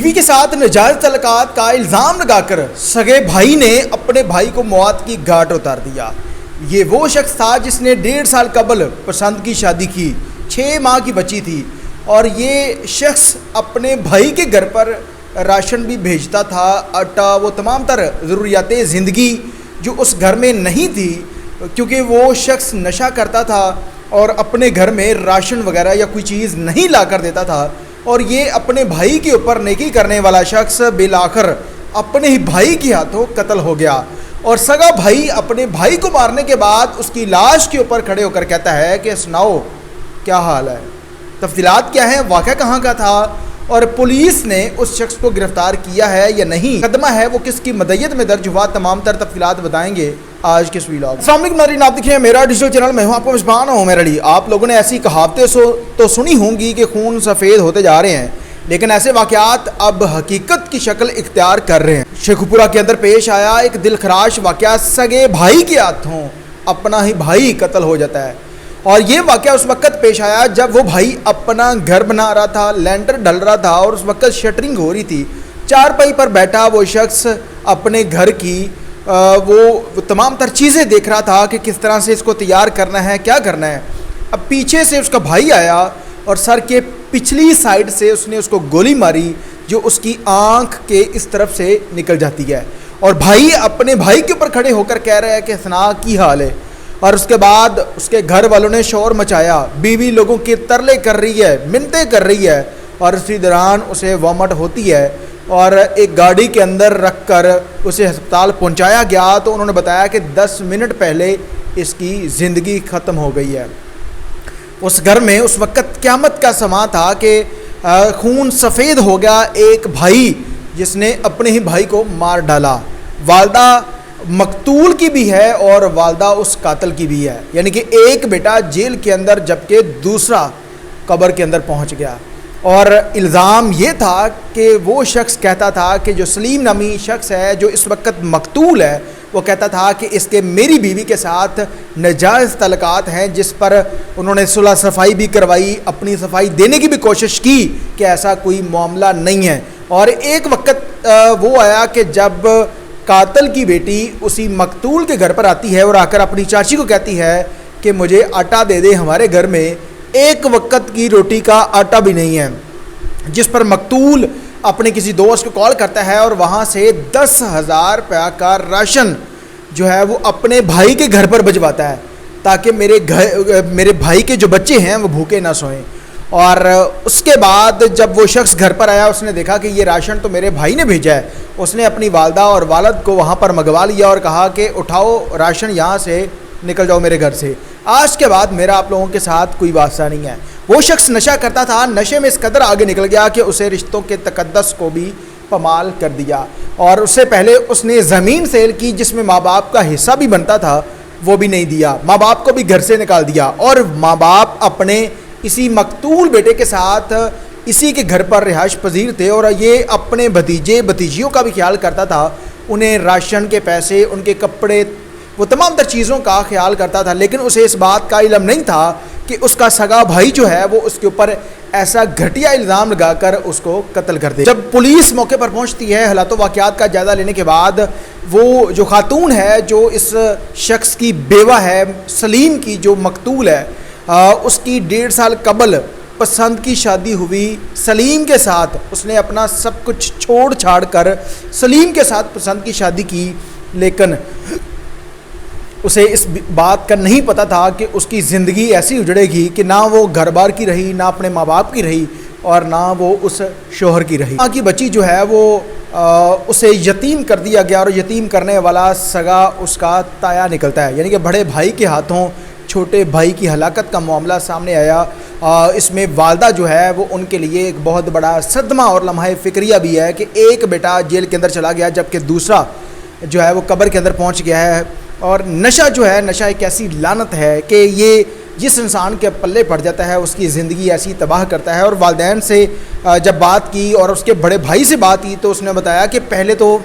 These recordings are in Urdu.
بیوی کے ساتھ ناجائز تعلقات کا الزام لگا کر سگے بھائی نے اپنے بھائی کو موت کی گھاٹ اتار دیا۔ یہ وہ شخص تھا جس نے 1.5 سال قبل پسند کی شادی کی، 6 ماہ کی بچی تھی، اور یہ شخص اپنے بھائی کے گھر پر راشن بھی بھیجتا تھا، آٹا، وہ تمام تر ضروریات زندگی جو اس گھر میں نہیں تھی، کیونکہ وہ شخص نشہ کرتا تھا اور اپنے گھر میں راشن وغیرہ یا کوئی چیز نہیں لا کر دیتا تھا، اور یہ اپنے بھائی کے اوپر نیکی کرنے والا شخص بالآخر اپنے ہی بھائی کے ہاتھوں قتل ہو گیا۔ اور سگا بھائی اپنے بھائی کو مارنے کے بعد اس کی لاش کے اوپر کھڑے ہو کر کہتا ہے کہ سناؤ کیا حال ہے، تفصیلات کیا ہیں، واقعہ کہاں کا تھا، اور پولیس نے اس شخص کو گرفتار کیا ہے یا نہیں، مقدمہ ہے وہ کس کی مدعیت میں درج ہوا، تمام تر تفصیلات بتائیں گے آج کے اس ویلاگ۔ السلام علیکم ناظرین، آپ دیکھیں میرا ڈیجیٹل چینل، میں ہوں آپ کو میزبان ہوں میرا علی۔ آپ لوگوں نے ایسی کہاوتیں تو سنی ہوں گی کہ خون سفید ہوتے جا رہے ہیں، لیکن ایسے واقعات اب حقیقت کی شکل اختیار کر رہے ہیں۔ شیخو پورہ کے اندر پیش آیا ایک دل خراش واقعہ، سگے بھائی کے ہاتھوں اپنا ہی بھائی قتل ہو جاتا ہے، اور یہ واقعہ اس وقت پیش آیا جب وہ بھائی اپنا گھر بنا رہا تھا، لینٹر ڈل رہا تھا، اور اس وقت شٹرنگ ہو رہی تھی۔ چارپائی پر بیٹھا وہ شخص اپنے گھر کی وہ تمام تر چیزیں دیکھ رہا تھا کہ کس طرح سے اس کو تیار کرنا ہے، کیا کرنا ہے۔ اب پیچھے سے اس کا بھائی آیا اور سر کے پچھلی سائیڈ سے اس نے اس کو گولی ماری جو اس کی آنکھ کے اس طرف سے نکل جاتی ہے، اور بھائی اپنے بھائی کے اوپر کھڑے ہو کر کہہ رہا ہے کہ سنا کی حال ہے، اور اس کے بعد اس کے گھر والوں نے شور مچایا، بیوی لوگوں کے ترلے کر رہی ہے، منتیں کر رہی ہے، اور اسی دوران اسے وامٹ ہوتی ہے اور ایک گاڑی کے اندر رکھ کر اسے ہسپتال پہنچایا گیا، تو انہوں نے بتایا کہ 10 منٹ پہلے اس کی زندگی ختم ہو گئی ہے۔ اس گھر میں اس وقت قیامت کا سماں تھا کہ خون سفید ہو گیا، ایک بھائی جس نے اپنے ہی بھائی کو مار ڈالا، والدہ مقتول کی بھی ہے اور والدہ اس قاتل کی بھی ہے، یعنی کہ ایک بیٹا جیل کے اندر جبکہ دوسرا قبر کے اندر پہنچ گیا۔ اور الزام یہ تھا کہ وہ شخص کہتا تھا کہ جو سلیم نامی شخص ہے جو اس وقت مقتول ہے، وہ کہتا تھا کہ اس کے میری بیوی کے ساتھ ناجائز تعلقات ہیں، جس پر انہوں نے صلح صفائی بھی کروائی، اپنی صفائی دینے کی بھی کوشش کی کہ ایسا کوئی معاملہ نہیں ہے۔ اور ایک وقت وہ آیا کہ جب قاتل کی بیٹی اسی مقتول کے گھر پر آتی ہے اور آ کر اپنی چاچی کو کہتی ہے کہ مجھے آٹا دے دے، ہمارے گھر میں ایک وقت کی روٹی کا آٹا بھی نہیں ہے، جس پر مقتول اپنے کسی دوست کو کال کرتا ہے اور وہاں سے 10,000 روپیہ کا راشن جو ہے وہ اپنے بھائی کے گھر پر بھجواتا ہے تاکہ میرے بھائی کے جو بچے ہیں وہ بھوکے نہ سوئیں۔ اور اس کے بعد جب وہ شخص گھر پر آیا، اس نے دیکھا کہ یہ راشن تو میرے بھائی نے بھیجا ہے، اس نے اپنی والدہ اور والد کو وہاں پر منگوا لیا اور کہا کہ اٹھاؤ راشن، یہاں سے نکل جاؤ میرے گھر سے، آج کے بعد میرا آپ لوگوں کے ساتھ کوئی واسطہ نہیں ہے۔ وہ شخص نشہ کرتا تھا، نشے میں اس قدر آگے نکل گیا کہ اسے رشتوں کے تقدس کو بھی پامال کر دیا، اور اس سے پہلے اس نے زمین سیل کی جس میں ماں باپ کا حصہ بھی بنتا تھا، وہ بھی نہیں دیا، ماں باپ کو بھی گھر سے نکال دیا، اور ماں باپ اپنے اسی مقتول بیٹے کے ساتھ اسی کے گھر پر رہائش پذیر تھے، اور یہ اپنے بھتیجے بھتیجیوں کا بھی خیال کرتا تھا، انہیں راشن کے پیسے، ان کے کپڑے، وہ تمام تر چیزوں کا خیال کرتا تھا، لیکن اسے اس بات کا علم نہیں تھا کہ اس کا سگا بھائی جو ہے وہ اس کے اوپر ایسا گھٹیا الزام لگا کر اس کو قتل کر دے۔ جب پولیس موقع پر پہنچتی ہے، حالات و واقعات کا جائزہ لینے کے بعد وہ جو خاتون ہے جو اس شخص کی بیوہ ہے، سلیم کی، جو مقتول ہے، اس کی 1.5 سال قبل پسند کی شادی ہوئی سلیم کے ساتھ، اس نے اپنا سب کچھ چھوڑ چھاڑ کر سلیم کے ساتھ پسند کی شادی کی، لیکن اسے اس بات کا نہیں پتہ تھا کہ اس کی زندگی ایسی اجڑے گی کہ نہ وہ گھر بار کی رہی، نہ اپنے ماں باپ کی رہی، اور نہ وہ اس شوہر کی رہی۔ ماں کی بچی جو ہے وہ اسے یتیم کر دیا گیا، اور یتیم کرنے والا سگا اس کا تایا نکلتا ہے، یعنی کہ بڑے بھائی کے ہاتھوں چھوٹے بھائی کی ہلاکت کا معاملہ سامنے آیا۔ اس میں والدہ جو ہے وہ ان کے لیے ایک بہت بڑا صدمہ اور لمحہ فکریہ بھی ہے کہ ایک بیٹا جیل کے اندر چلا گیا جبکہ دوسرا جو ہے وہ قبر کے اندر پہنچ گیا ہے۔ اور نشہ جو ہے، نشہ ایک ایسی لعنت ہے کہ یہ جس انسان کے پلے پڑ جاتا ہے اس کی زندگی ایسی تباہ کرتا ہے۔ اور والدین سے جب بات کی اور اس کے بڑے بھائی سے بات کی تو اس نے بتایا کہ پہلے تو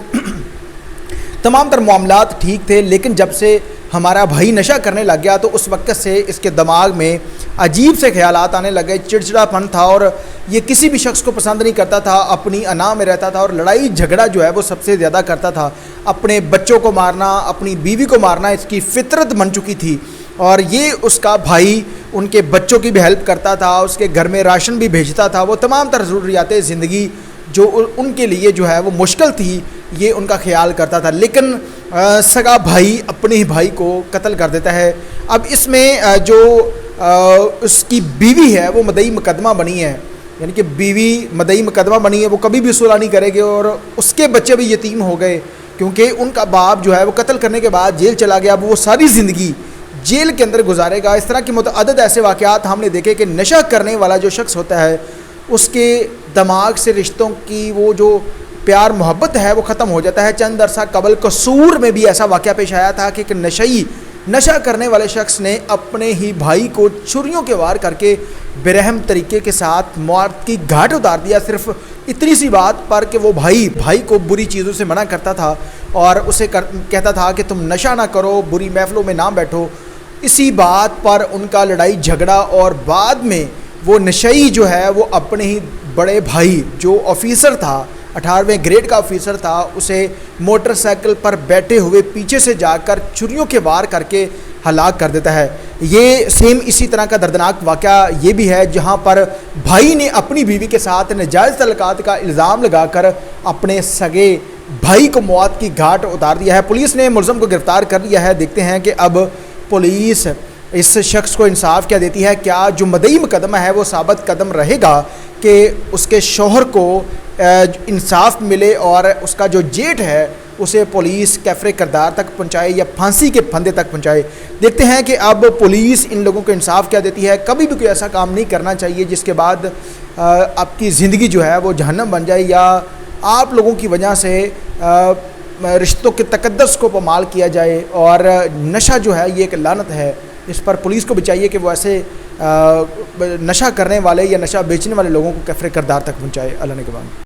تمام تر معاملات ٹھیک تھے، لیکن جب سے ہمارا بھائی نشہ کرنے لگ گیا تو اس وقت سے اس کے دماغ میں عجیب سے خیالات آنے لگے، چڑچڑا پن تھا اور یہ کسی بھی شخص کو پسند نہیں کرتا تھا، اپنی انا میں رہتا تھا اور لڑائی جھگڑا جو ہے وہ سب سے زیادہ کرتا تھا۔ اپنے بچوں کو مارنا، اپنی بیوی کو مارنا اس کی فطرت بن چکی تھی، اور یہ اس کا بھائی ان کے بچوں کی بھی ہیلپ کرتا تھا، اس کے گھر میں راشن بھی بھیجتا تھا، وہ تمام تر ضروریات زندگی جو ان کے لیے جو ہے وہ مشکل تھی یہ ان کا خیال کرتا تھا، لیکن سگا بھائی اپنے ہی بھائی کو قتل کر دیتا ہے۔ اب اس میں جو اس کی بیوی ہے وہ مدعی مقدمہ بنی ہے، یعنی کہ بیوی مدعی مقدمہ بنی ہے، وہ کبھی بھی صلح نہیں کرے گی، اور اس کے بچے بھی یتیم ہو گئے کیونکہ ان کا باپ جو ہے وہ قتل کرنے کے بعد جیل چلا گیا، اب وہ ساری زندگی جیل کے اندر گزارے گا۔ اس طرح کی متعدد ایسے واقعات ہم نے دیکھے کہ نشہ کرنے والا جو شخص ہوتا ہے اس کے دماغ سے رشتوں کی وہ جو پیار محبت ہے وہ ختم ہو جاتا ہے۔ چند عرصہ قبل قصور میں بھی ایسا واقعہ پیش آیا تھا کہ ایک نشہ کرنے والے شخص نے اپنے ہی بھائی کو چھریوں کے وار کر کے برحم طریقے کے ساتھ موت کی گھاٹ اتار دیا، صرف اتنی سی بات پر کہ وہ بھائی کو بری چیزوں سے منع کرتا تھا اور اسے کہتا تھا کہ تم نشہ نہ کرو، بری محفلوں میں نہ بیٹھو۔ اسی بات پر ان کا لڑائی جھگڑا، اور بعد میں وہ نشئی جو ہے وہ اپنے ہی بڑے بھائی جو آفیسر تھا، 18ویں گریڈ کا آفیسر تھا، اسے موٹر سائیکل پر بیٹھے ہوئے پیچھے سے جا کر چھریوں کے وار کر کے ہلاک کر دیتا ہے۔ یہ سیم اسی طرح کا دردناک واقعہ یہ بھی ہے جہاں پر بھائی نے اپنی بیوی کے ساتھ ناجائز تعلقات کا الزام لگا کر اپنے سگے بھائی کو موت کی گھاٹ اتار دیا ہے۔ پولیس نے ملزم کو گرفتار کر لیا ہے۔ دیکھتے ہیں کہ اب پولیس اس شخص کو انصاف کیا دیتی ہے، کیا جو مدعی مقدمہ ہے وہ ثابت قدم رہے گا کہ اس کے شوہر کو انصاف ملے اور اس کا جو جیٹ ہے اسے پولیس کیفرے کردار تک پہنچائے یا پھانسی کے پھندے تک پہنچائے۔ دیکھتے ہیں کہ اب پولیس ان لوگوں کو انصاف کیا دیتی ہے۔ کبھی بھی کوئی ایسا کام نہیں کرنا چاہیے جس کے بعد آپ کی زندگی جو ہے وہ جہنم بن جائے، یا آپ لوگوں کی وجہ سے رشتوں کے تقدس کو پامال کیا جائے، اور نشہ جو ہے یہ ایک لعنت ہے۔ اس پر پولیس کو بھی چاہیے کہ وہ ایسے نشہ کرنے والے یا نشہ بیچنے والے لوگوں کو کیفرے کردار تک پہنچائے۔ اللہ نے